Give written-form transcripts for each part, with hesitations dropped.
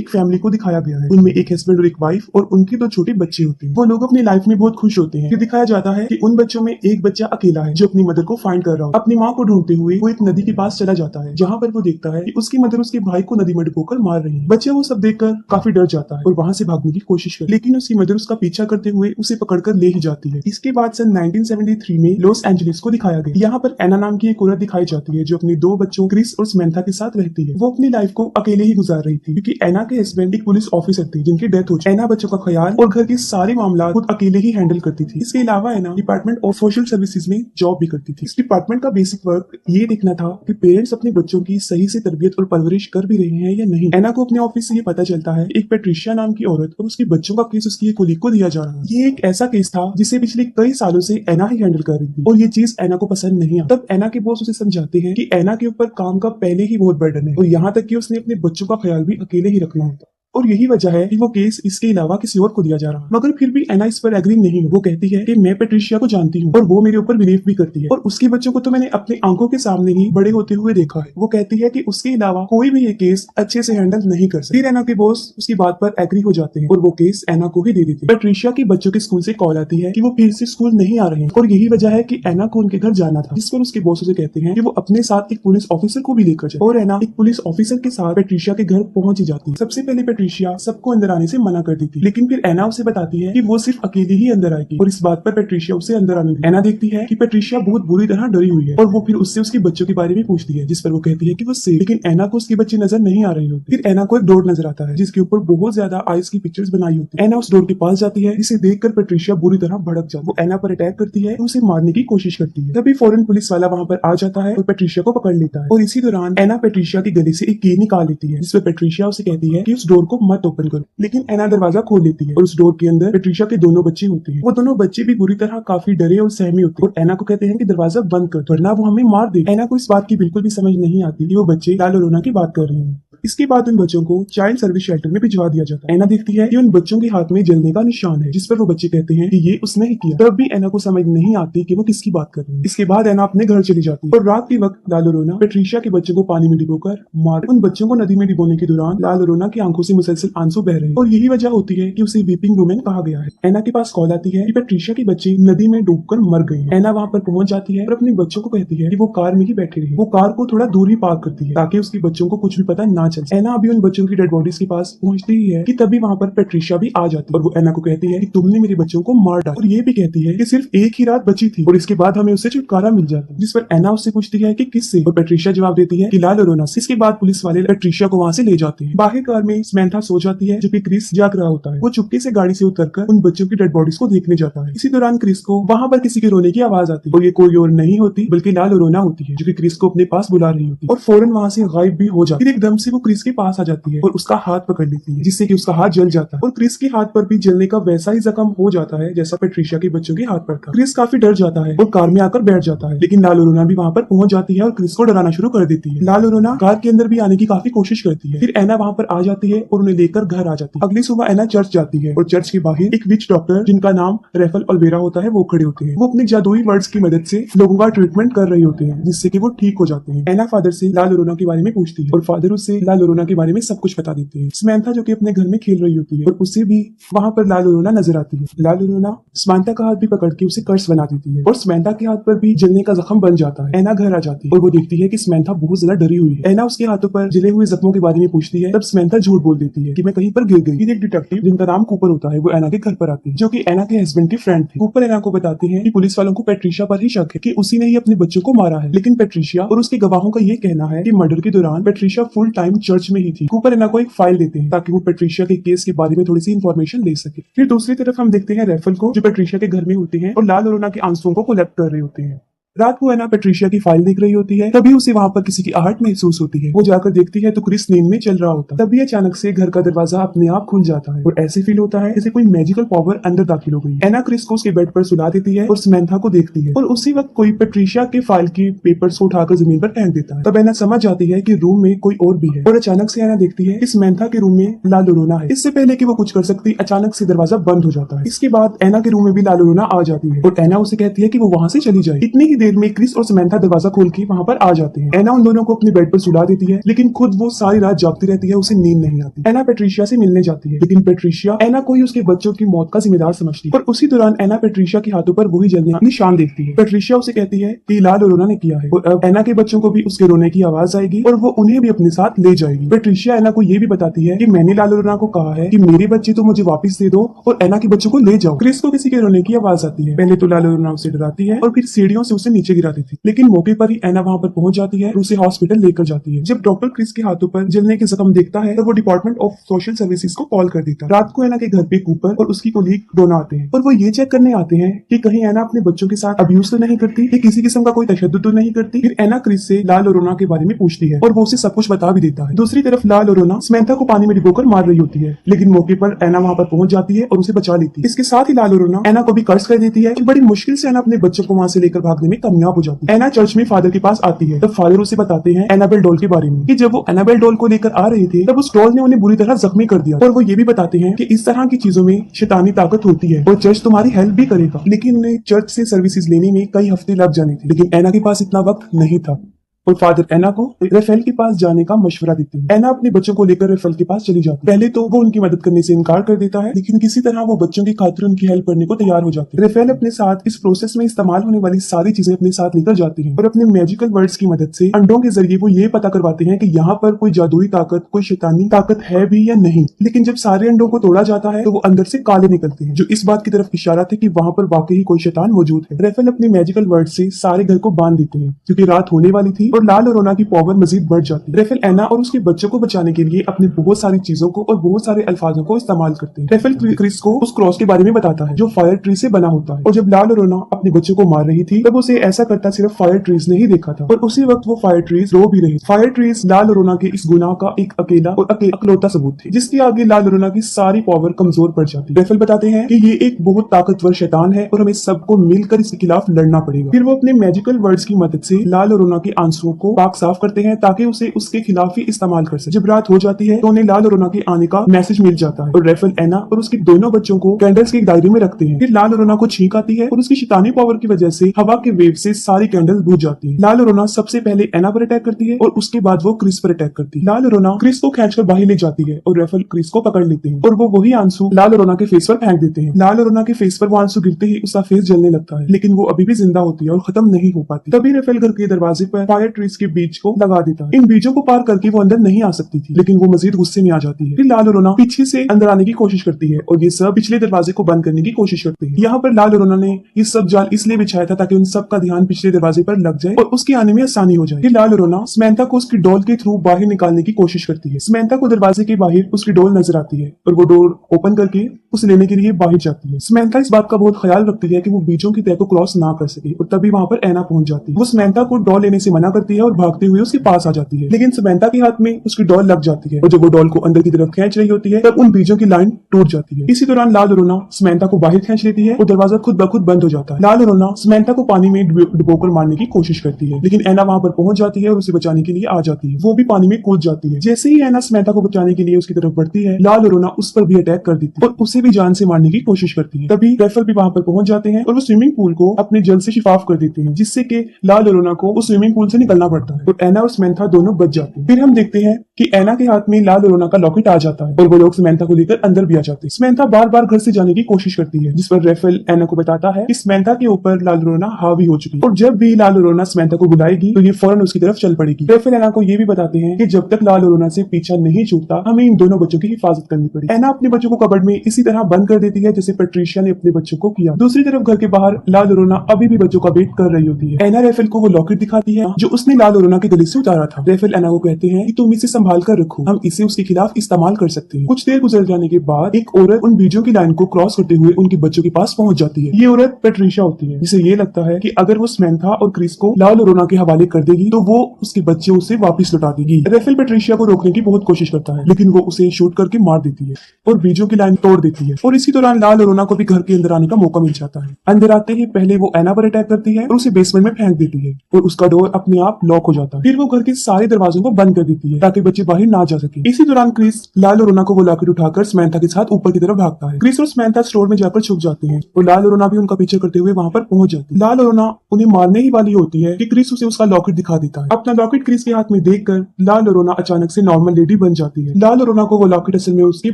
एक फैमिली को दिखाया गया है। उनमें एक हस्बैंड और एक वाइफ और उनके 2 छोटे बच्चे होते हैं। वो लोग अपनी लाइफ में बहुत खुश होते हैं। फिर दिखाया जाता है कि उन बच्चों में एक बच्चा अकेला है जो अपनी मदर को फाइंड कर रहा हो। अपनी माँ को ढूंढते हुए वो एक नदी के पास चला जाता है, जहाँ पर वो देखता है कि उसकी मदर उसके भाई को नदी में डुबोकर मार रही है। बच्चा वो सब देखकर काफी डर जाता है और वहाँ से भागने की कोशिश करता है, लेकिन उसकी मदर उसका पीछा करते हुए उसे पकड़कर ले ही जाती है। इसके बाद सन 1973 में लॉस एंजलिस को दिखाया गया। यहाँ पर एना नाम की एक औरत दिखाई जाती है जो अपने 2 बच्चों क्रिस और समंथा के साथ रहती है। वो अपनी लाइफ को अकेले ही गुजार रही थी क्योंकि एना के हस्बैंड एक पुलिस ऑफिसर थे जिनकी डेथ हो चुकी। एना बच्चों का ख्याल और घर के सारे मामला खुद अकेले ही हैंडल करती थी। इसके अलावा एना डिपार्टमेंट ऑफ सोशल सर्विसेज में जॉब भी करती थी। इस डिपार्टमेंट का बेसिक वर्क ये देखना था कि पेरेंट्स अपने बच्चों की सही से तरबियत और परवरिश कर भी रहे हैं या नहीं। एना को अपने ऑफिस से ये पता चलता है एक पेट्रिशिया नाम की औरत और उसके बच्चों का केस उसकी एक कोलीग को दिया जा रहा है। ये एक ऐसा केस था जिसे पिछले कई सालों से एना ही हैंडल कर रही थी और ये चीज एना को पसंद नहीं आई। तब एना के बॉस उसे समझाते हैं कि एना के ऊपर काम का पहले ही बहुत बर्डन है और यहाँ तक कि उसने अपने बच्चों का ख्याल भी अकेले ही रखना होता, और यही वजह है कि वो केस इसके अलावा किसी और को दिया जा रहा है। मगर फिर भी एना इस पर एग्री नहीं है। वो कहती है कि मैं पेट्रिशिया को जानती हूँ और वो मेरे ऊपर बिलीव भी करती है और उसके बच्चों को तो मैंने अपनी आंखों के सामने ही बड़े होते हुए देखा है। वो कहती है कि उसके अलावा कोई भी ये केस अच्छे से हैंडल नहीं कर सकता। फिर एना के बॉस उसकी बात पर एग्री हो जाते हैं और वो केस एना को ही दे देते हैं। पेट्रिशिया के बच्चों के स्कूल से कॉल आती है कि वो फिर से स्कूल नहीं आ रहे हैं और यही वजह है कि एना को उनके घर जाना था, जिस पर उसके बॉस उसे कहते हैं कि वो अपने साथ एक पुलिस ऑफिसर को भी लेकर जाए और एना एक पुलिस ऑफिसर के साथ पेट्रिशिया के घर पहुंच ही जाती है। सबसे पहले पेट्रिशिया सबको अंदर आने से मना कर दी थी, लेकिन फिर एना उसे बताती है कि वो सिर्फ अकेली ही अंदर आएगी और इस बात पर पेट्रिशिया उसे अंदर आने देती है। एना देखती है कि पेट्रिशिया बहुत बुरी तरह डरी हुई है और वो फिर उससे उसके बच्चों के बारे में पूछती है, जिस पर वो कहती है कि वो सेफ, लेकिन एना को उसके बच्चे नजर नहीं आ रहे होते। फिर एना को एक डोर नजर आता है जिसके ऊपर बहुत ज्यादा आइस की पिक्चर्स बनाई होती है। एना उस डोर के पास जाती है जिसे देखकर पेट्रिशिया बुरी तरह भड़क जाती है। वो एना पर अटैक करती है, उसे मारने की कोशिश करती है। तभी फॉरेन पुलिस वाला वहाँ पर आ जाता है और पेट्रिशिया को पकड़ लेता है और इसी दौरान एना पेट्रिशिया के गले से एक की निकाल लेती है, जिसपे पेट्रिशिया उसे कहती है कि उस डोर को मत ओपन करो, लेकिन एना दरवाजा खोल लेती है और उस डोर के अंदर पेट्रिशिया के दोनों बच्चे होते हैं। वो दोनों बच्चे भी बुरी तरह काफी डरे और सहमे होते हैं और एना को कहते हैं कि दरवाजा बंद कर वरना वो हमें मार दे। एना को इस बात की बिल्कुल भी समझ नहीं आती कि वो बच्चे लाल और रोना की बात कर रहे हैं। इसके बाद उन बच्चों को चाइल्ड सर्विस शेल्टर में भिजवा दिया जाता है। एना देखती है कि उन बच्चों के हाथ में जलने का निशान है, जिस पर वो बच्चे कहते हैं कि ये उसने ही किया। तब भी एना को समझ नहीं आती कि वो किसकी बात कर रही है। इसके बाद एना अपने घर चली जाती है और रात के वक्त लाल और रोना पेट्रिशिया के बच्चों को पानी में डिबोकर मार। उन बच्चों को नदी में डिबोने के दौरान लाल और रोना की आंखों से मुसलसल आंसू बह रहे हैं और यही वजह होती है कि उसे वीपिंग वुमेन कहा गया है। एना के पास कॉल आती है कि पेट्रिशिया के बच्चे नदी में डूबकर मर गए हैं। एना वहाँ पर पहुंच जाती है और अपने बच्चों को कहती है कि वो कार में ही बैठे रहे। वो कार को थोड़ा दूर ही पार्क करती है ताकि उसके बच्चों को कुछ भी पता ना चले। एना अभी उन बच्चों की डेड बॉडीज के पास पहुंचती ही है कि तभी वहाँ पर पेट्रिशिया भी आ जाती है और वो एना को कहती है कि तुमने मेरे बच्चों को मार डाला और ये भी कहती है कि सिर्फ एक ही रात बची थी और इसके बाद हमें उससे छुटकारा मिल जाता है, जिस पर एना उससे पूछती है कि किससे, और पेट्रिशिया जवाब देती है कि लाल और रोना से। इसके बाद पुलिस वाले पेट्रिशिया को वहाँ से ले जाते हैं। बाहर कार में समंथा सो जाती है जबकि क्रिस जाग रहा होता है। वो चुपके से गाड़ी से उतरकर उन बच्चों की डेड बॉडीज को देखने जाता है। इसी दौरान क्रिस को वहाँ पर किसी के रोने की आवाज आती है और ये कोई और नहीं होती बल्कि लाल और रोना होती है जो कि क्रिस को अपने पास बुला रही होती है और फौरन वहाँ से गायब भी हो जाती है। फिर एकदम से वो क्रिस के पास आ जाती है और उसका हाथ पकड़ लेती है, जिससे कि उसका हाथ जल जाता है और क्रिस के हाथ पर भी जलने का वैसा ही जख्म हो जाता है जैसा पेट्रिशिया के बच्चों के हाथ पर था। क्रिस काफी डर जाता है और कार में आकर बैठ जाता है, लेकिन लाल और रोना भी वहाँ पर पहुंच जाती है और क्रिस को डराना शुरू कर देती है। लाल और रोना कार के अंदर भी आने की काफी कोशिश करती है। फिर एना वहाँ पर आ जाती है और उन्हें लेकर घर आ जाती है। अगली सुबह एना चर्च जाती है और चर्च के बाहर एक विच डॉक्टर जिनका नाम रेफल ओल्वेरा होता है वो खड़े होते हैं। वो अपने जादुई वर्ड्स की मदद से लोगों का ट्रीटमेंट कर रहे होते हैं जिससे कि वो ठीक हो जाते हैं। एना फादर से लाल और रोना के बारे में पूछती है और फादर उससे लाल और रोना के बारे में सब कुछ बता देते हैं। समंथा जो कि अपने घर में खेल रही होती है और उसे भी वहाँ पर लाल और रोना नजर आती है। लाल और रोना समंथा का हाथ भी पकड़ के उसे कर्स बना देती है और समंथा के हाथ पर भी जलने का जख्म बन जाता है। एना घर आ जाती है और वो देखती है कि समंथा बहुत ज्यादा डरी हुई है। एना उसके हाथों पर जले हुए जख्मों के बारे में पूछती है, तब समंथा झूठ बोल देती है कि मैं कहीं पर गिर गई। फिर एक डिटेक्टिव जिनका नाम कूपर होता है वो एना के घर पर आते हैं, जो कि एना के हस्बैंड के फ्रेंड थे। कूपर एना को बताते हैं कि पुलिस वालों को पेट्रिशिया पर ही शक है कि उसी ने ही अपने बच्चों को मारा है, लेकिन पेट्रिशिया और उसके गवाहों का ये कहना है कि मर्डर के दौरान पेट्रिशिया फुल टाइम चर्च में ही थी। कूपर एना को एक फाइल देते हैं ताकि वो पेट्रिशिया के केस के बारे में थोड़ी सी इन्फॉर्मेशन ले सके। फिर दूसरी तरफ हम देखते हैं रेफल को जो पेट्रिशिया के घर में होते हैं और लाल और रोना के आंसुओं को कलेक्ट कर रहे होते हैं। रात को एना पेट्रिशिया की फाइल देख रही होती है, तभी उसे वहाँ पर किसी की आहट महसूस होती है। वो जाकर देखती है तो क्रिस नींद में चल रहा होता है। तभी अचानक से घर का दरवाजा अपने आप खुल जाता है और ऐसे फील होता है जैसे कोई मैजिकल पावर अंदर दाखिल हो गई। एना क्रिस को उसके बेड पर सुला देती है और समंथा को देखती है और उसी वक्त कोई पेट्रिशिया के फाइल के पेपर्स को उठाकर जमीन पर फेंक देता है। तब एना समझ जाती है कि रूम में कोई और भी है और अचानक से एना देखती है कि समंथा के रूम में लाल और रोना है। इससे पहले कि वो कुछ कर सकती अचानक से दरवाजा बंद हो जाता है। इसके बाद एना के रूम में भी लाल और रोना आ जाती है और एना उसे कहती है कि वो वहाँ से चली जाए। इतनी ही देर में क्रिस और समंथा दरवाजा खोल के वहाँ पर आ जाते हैं। एना उन दोनों को अपने बेड पर सुला देती है, लेकिन खुद वो सारी रात जागती रहती है, उसे नींद नहीं आती। एना पेट्रिशिया से मिलने जाती है, लेकिन पेट्रिशिया एना को ही उसके बच्चों की मौत का जिम्मेदार समझती है। और उसी दौरान एना पेट्रिशिया के हाथों पर वही जलने का निशान देखती है। पेट्रिशिया उसे कहती है कि लाल और रोना ने किया है, और अब एना के बच्चों को भी उसके रोने की आवाज आएगी और वो उन्हें भी अपने साथ ले जाएगी। पेट्रिशिया एना को ये भी बताती है कि मैंने लाल और रोना को कहा है कि मेरे बच्चे तो मुझे वापस दे दो और एना के बच्चों को ले जाओ। क्रिस को किसी के रोने की आवाज आती है। पहले तो लाल और रोना उसे डराती है और फिर सीढ़ियों से उसे नीचे गिरा देती है, लेकिन मौके पर ही एना वहाँ पर पहुंच जाती है और उसे हॉस्पिटल लेकर जाती है। जब डॉक्टर क्रिस के हाथों पर जलने के जख्म देखता है तो वो डिपार्टमेंट ऑफ सोशल सर्विसेज को कॉल कर देता है। रात को एना के घर पे कूपर और उसकी कोलीग डोना आते हैं और वो ये चेक करने आते हैं कि कहीं एना अपने बच्चों के साथ अब्यूज तो नहीं करती, कि किसी किस्म का कोई तशद्दुद तो नहीं करती। फिर एना क्रिस से लाल और रोना के बारे में पूछती है और वो उसे सब कुछ बता भी देता है। दूसरी तरफ लाल और रोना समंथा को पानी में डुबोकर मार रही होती है, लेकिन मौके पर एना वहाँ पर पहुंच जाती है और उसे बचा लेती है। इसके साथ ही लाल और रोना एना को भी कर्ज कर देती है। बड़ी मुश्किल से एना अपने बच्चों को वहाँ से लेकर भागने में कामयाब हो जाती है। एना चर्च में फादर के पास आती है, तब फादर उसे बताते हैं एनाबेल डॉल के बारे में, कि जब वो एनाबेल डॉल को लेकर आ रहे थे तब उस डॉल ने उन्हें बुरी तरह जख्मी कर दिया। और वो ये भी बताते हैं कि इस तरह की चीजों में शैतानी ताकत होती है और चर्च तुम्हारी हेल्प भी करेगा। लेकिन उन्हें चर्च से सर्विसेज लेने में कई हफ्ते लग जाने थे, लेकिन एना के पास इतना वक्त नहीं था और फादर एना को रेफेल के पास जाने का मशवरा देते हैं। एना अपने बच्चों को लेकर रेफेल के पास चली जाती है। पहले तो वो उनकी मदद करने से इनकार कर देता है, लेकिन किसी तरह वो बच्चों की खातिर उनकी हेल्प करने को तैयार हो जाती है। रेफेल अपने साथ इस प्रोसेस में इस्तेमाल होने वाली सारी चीजें अपने साथ लेकर जाती है और अपने मैजिकल वर्ड्स की मदद से अंडों के जरिए वो ये पता करवाते हैं कि यहाँ पर कोई जादुई ताकत, कोई शैतानी ताकत है भी या नहीं। लेकिन जब सारे अंडों को तोड़ा जाता है तो वो अंदर से काले निकलते हैं, जो इस बात की तरफ इशारा थे कि वहाँ पर वाकई कोई शैतान मौजूद है। रेफेल अपने मैजिकल वर्ड से सारे घर को बांध देते हैं, क्योंकि रात होने वाली थी और लाल और रोना की पावर मजीद बढ़ जाती है। रेफेल एना और उसके बच्चों को बचाने के लिए अपने बहुत सारी चीजों को और बहुत सारे अल्फाजों को इस्तेमाल करते हैं। रेफेल क्रिस को उस क्रॉस के बारे में बताता है जो फायर ट्री से बना होता है, और जब लाल और रोना अपने बच्चों को मार रही थी तब उसे ऐसा करता सिर्फ फायर ट्रीज ने ही देखा था, और उसी वक्त वो फायर ट्रीज रो भी रही। फायर ट्रीज लाल और रोना के इस गुनाह का एक अकेला और अकलौता सबूत थे, जिसके आगे लाल और रोना की सारी पावर कमजोर पड़ जाती। रेफेल बताते हैं कि ये एक बहुत ताकतवर शैतान है और हमें सबको मिलकर इसके खिलाफ लड़ना पड़ेगा। फिर वो अपने मैजिकल वर्ड्स की मदद से लाल और रोना के आंसुओं को पाक साफ करते हैं ताकि उसे उसके खिलाफ ही इस्तेमाल कर सके। जब रात हो जाती है तो उन्हें लाल और रोना के आने का मैसेज मिल जाता है और रेफेल एना और उसके दोनों बच्चों को कैंडल्स के एक दायरे में रखते हैं। फिर लाल और रोना को छींक आती है और उसकी शैतानी पावर की वजह से हवा के वेव से सारी कैंडल्स बुझ जाती है। लाल और रोना सबसे पहले एना पर अटैक करती है और उसके बाद वो क्रिस पर अटैक करती है। लाल और रोना क्रिस को खींचकर बाहर ले जाती है और रेफेल क्रिस को पकड़ लेते हैं और वो वही आंसू लाल और रोना के फेस पर फेंक देते हैं। लाल और रोना के फेस पर वो आंसू गिरते ही उसका फेस जलने लगता है, लेकिन वो अभी भी जिंदा होती है और खत्म नहीं हो पाती। तभी रेफेल घर के दरवाजे पर फायर ट्रीज के बीज को लगा देता है। इन बीजों को पार करके वो अंदर नहीं आ सकती थी, लेकिन वो मजीद गुस्से में आ जाती है। फिर लाल और रोना पीछे से अंदर आने की कोशिश करती है और ये सब पिछले दरवाजे को बंद करने की कोशिश करते हैं। यहाँ पर लाल और रोना ने ये सब जाल इसलिए बिछाया था ताकि उन सब का ध्यान पिछले दरवाजे पर लग जाए और उसके आने में आसानी हो जाए। फिर लाल और रोना समंथा को उसकी डोल के थ्रू बाहर निकालने की कोशिश करती है। समंथा को दरवाजे के बाहर उसकी डोल नजर आती है और वो डोर ओपन करके उसे लेने के लिए बाहर जाती है। समंथा इस बात का बहुत ख्याल रखती है कि वो बीजों की तह को क्रॉस ना कर सके और तभी वहाँ पर एना पहुंच जाती है। वो समंथा को डॉल लेने से मना करती है और भागते हुए उसके पास आ जाती है, लेकिन समंथा के हाथ में उसकी डॉल लग जाती है और जब वो डॉल को अंदर की तरफ खींच रही होती है तब उन बीजों की लाइन टूट जाती है। इसी दौरान लाल और रोना समंथा को बाहर खींच लेती है और दरवाजा खुद ब खुद बंद हो जाता है। लाल और रोना समंथा को पानी में डुबोकर मारने की कोशिश करती है, लेकिन एना वहाँ पर पहुंच जाती है और उसे बचाने के लिए आ जाती है। वो भी पानी में कूद जाती है। जैसे ही एना समंथा को बचाने के लिए उसकी तरफ बढ़ती है, लाल और रोना उस पर भी अटैक कर देती है और उसे भी जान से मारने की कोशिश करती है। तभी रेफेल भी वहाँ पर पहुंच जाते हैं और वो स्विमिंग पूल को अपने जल से शिफाफ कर देते हैं, जिससे कि लाल और रोना को उस स्विमिंग पूल से निकलना पड़ता है और एना और समंथा दोनों बच जाते हैं। फिर हम देखते हैं कि एना के हाथ में लाल और रोना का लॉकेट आ जाता है और वो लोग समंथा को लेकर अंदर भी आ जाते हैं। समंथा बार बार घर से जाने की कोशिश करती है, जिस पर रेफेल एना को बताता है कि समंथा के ऊपर लाल और रोना हावी हो चुकी है और जब भी लाल और रोना समंथा को बुलाएगी तो ये फौरन उसकी तरफ चल पड़ेगी। रेफेल एना को ये भी बताते हैं कि जब तक लाल और रोना से पीछा नहीं छूटता हमें इन दोनों बच्चों की हिफाजत करनी पड़ेगी। एना अपने बच्चों को कबर्ड में इसी तरह बंद कर देती है जैसे पेट्रिशिया ने अपने बच्चों को किया। दूसरी तरफ घर के बाहर लाल और रोना अभी भी बच्चों का वेट कर रही होती है। एना रेफेल को वो लॉकेट दिखाती है जो उसने लाल और रोना के गले से उतारा था। रेफेल एना को कहते हैं कि तुम इसे संभाल कर रखो, हम इसे उसके खिलाफ इस्तेमाल कर सकते हैं। कुछ देर गुजर जाने के बाद एक औरत उन बीजों की लाइन को क्रॉस करते हुए उनके बच्चों के पास पहुंच जाती है। ये औरत पेट्रिशिया होती है, जिसे ये लगता है कि अगर वो समंथा और क्रिस को लाल और रोना के हवाले कर देगी तो वो उसके बच्चे उसे वापस लौटा देगी। रेफेल पेट्रिशिया को रोकने की बहुत कोशिश करता है, लेकिन वो उसे शूट करके मार देती है और बीजों की लाइन तोड़ देती है। और इसी दौरान लाल और रोना को भी घर के अंदर आने का मौका मिल जाता है। अंदर आते ही पहले वो एना पर अटैक करती है और उसे बेसमेंट में फेंक देती है और उसका डोर अपने आप लॉक हो जाता है। फिर वो घर के सारे दरवाजों को बंद कर देती है ताकि बच्चे बाहर ना जा सके। इसी दौरान क्रिस लाल और रोना को वो लॉकेट उठाकर समंथा के साथ ऊपर की तरफ भागता है। क्रिस और समंथा स्टोर में जाकर छुप जाते हैं और लाल और रोना भी उनका पीछे करते हुए वहां पर पहुंच जाती है। लाल और रोना उन्हें मारने ही वाली होती है कि क्रिस उसे उसका लॉकेट दिखा देता है। अपना लॉकेट क्रिस के हाथ में देखकर लाल और रोना अचानक से नॉर्मल लेडी बन जाती है। लाल और रोना को वो लॉकेट असल में उसके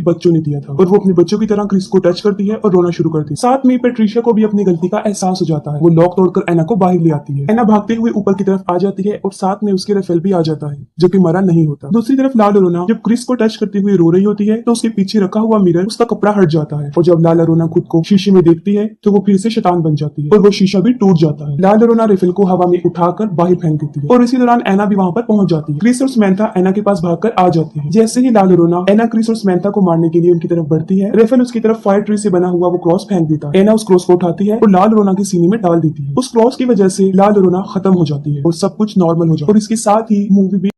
बच्चों ने दिया था और वो अपने बच्चों की तरह क्रिस को टच करती है और रोना शुरू करती है। साथ में पेट्रिशिया को भी अपनी गलती का एहसास हो जाता है। वो लॉक तोड़कर एना को बाहर ले आती है। एना भागते हुए ऊपर की तरफ आ जाती है और साथ में उसके रेफेल भी आ जाता है जो कि मरा नहीं होता। दूसरी तरफ लाल और रोना जब क्रिस को टच करते हुए रो रही होती है तो उसके पीछे रखा हुआ मिरर उसका कपड़ा हट जाता है और जब लाल और रोना खुद को शीशे में देखती है तो वो फिर से शैतान बन जाती है और वो शीशा भी टूट जाता है। लाल और रोना रेफेल को हवा में उठाकर बाहर फेंक देती है और इसी दौरान एना भी वहां पर पहुंच जाती है। क्रिस और समंथा एना के पास भागकर आ जाती है। जैसे ही लाल और रोना एना क्रिस और समंथा को मारने के लिए उनकी तरफ बढ़ती है, रेफेल उसकी तरफ फायर ट्री से बना हुआ वो क्रॉस फेंक देता है। एना उस क्रॉस को उठाती है और लाल रोना के सीने में डाल देती है। उस क्रॉस की वजह से लाल रोना खत्म हो जाती है और सब कुछ नॉर्मल हो जाता है और इसके साथ ही मूवी भी